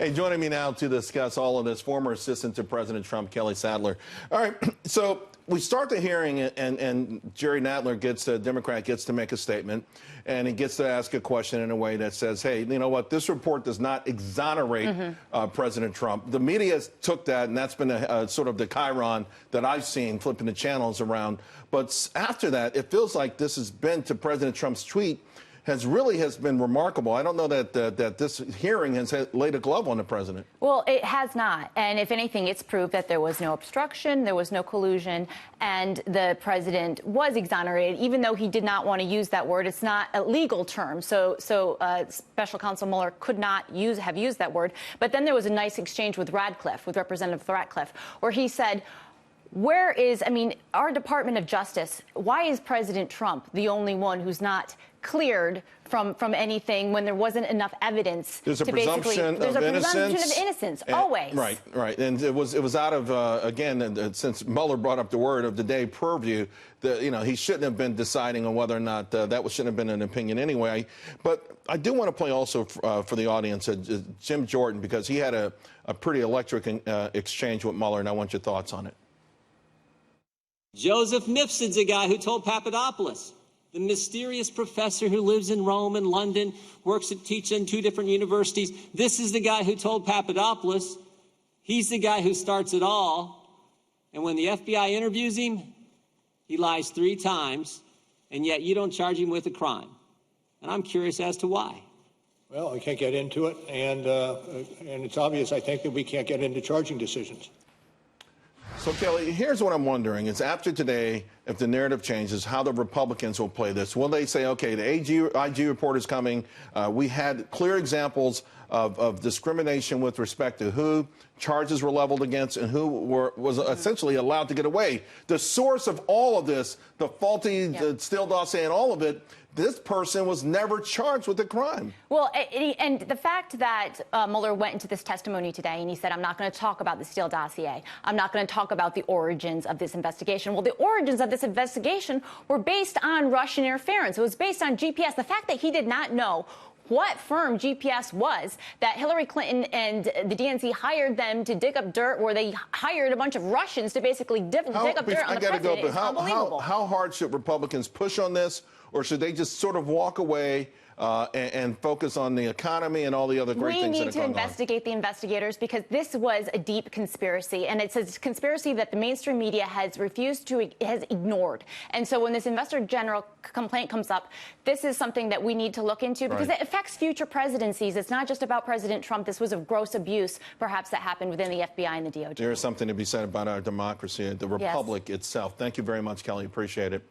Hey, joining me now to discuss all of this, former assistant to President Trump, Kelly Sadler. All right, so we start the hearing, and Jerry Nadler Democrat gets to make a statement, and he gets to ask a question in a way that says, hey, you know what, this report does not exonerate President Trump. The media took that, and that's been sort of the chyron that I've seen flipping the channels around. But after that, it feels like this has been to President Trump's tweet has been remarkable. I don't know that this hearing has laid a glove on the president. Well, it has not. And if anything, it's proved that there was no obstruction, there was no collusion, and the president was exonerated, even though he did not want to use that word. It's not a legal term. So Special Counsel Mueller could not have used that word. But then there was a nice exchange with Representative Ratcliffe, where he said, our Department of Justice, why is President Trump the only one who's not cleared from anything when there wasn't enough evidence? There's a presumption of innocence, always. Right. And it was out of, again, since Mueller brought up the word of the day, purview, he shouldn't have been deciding on whether or not that shouldn't have been an opinion anyway. But I do want to play also for the audience Jim Jordan, because he had a pretty electric exchange with Mueller, and I want your thoughts on it. Joseph Nifson's a guy who told Papadopoulos, the mysterious professor who lives in Rome and London, teaches in 2 different universities. This is the guy who told Papadopoulos. He's the guy who starts it all. And when the FBI interviews him, he lies 3 times, and yet you don't charge him with a crime. And I'm curious as to why. Well, I can't get into it, and it's obvious, I think, that we can't get into charging decisions. So, Kelly, here's what I'm wondering is after today, if the narrative changes, how the Republicans will play this. Will they say, okay, the IG report is coming. We had clear examples of discrimination with respect to who charges were leveled against and who was essentially allowed to get away. The source of all of this, the faulty Steele dossier and all of it, this person was never charged with a crime. Well, and the fact that Mueller went into this testimony today and he said, I'm not going to talk about the Steele dossier. I'm not going to talk about the origins of this investigation. Well, the origins of this investigation were based on Russian interference. It was based on GPS. The fact that he did not know what firm GPS was, that Hillary Clinton and the DNC hired them to dig up dirt, where they hired a bunch of Russians to basically dig up dirt on the president. It's unbelievable. How hard should Republicans push on this, or should they just sort of walk away and focus on the economy and all the other great things that are going on? We need to investigate the investigators, because this was a deep conspiracy, and it's a conspiracy that the mainstream media has ignored. And so when this Inspector General complaint comes up, this is something that we need to look into, because it affects future presidencies. It's not just about President Trump. This was a gross abuse, perhaps, that happened within the FBI and the DOJ. There is something to be said about our democracy, the republic itself. Thank you very much, Kelly. Appreciate it.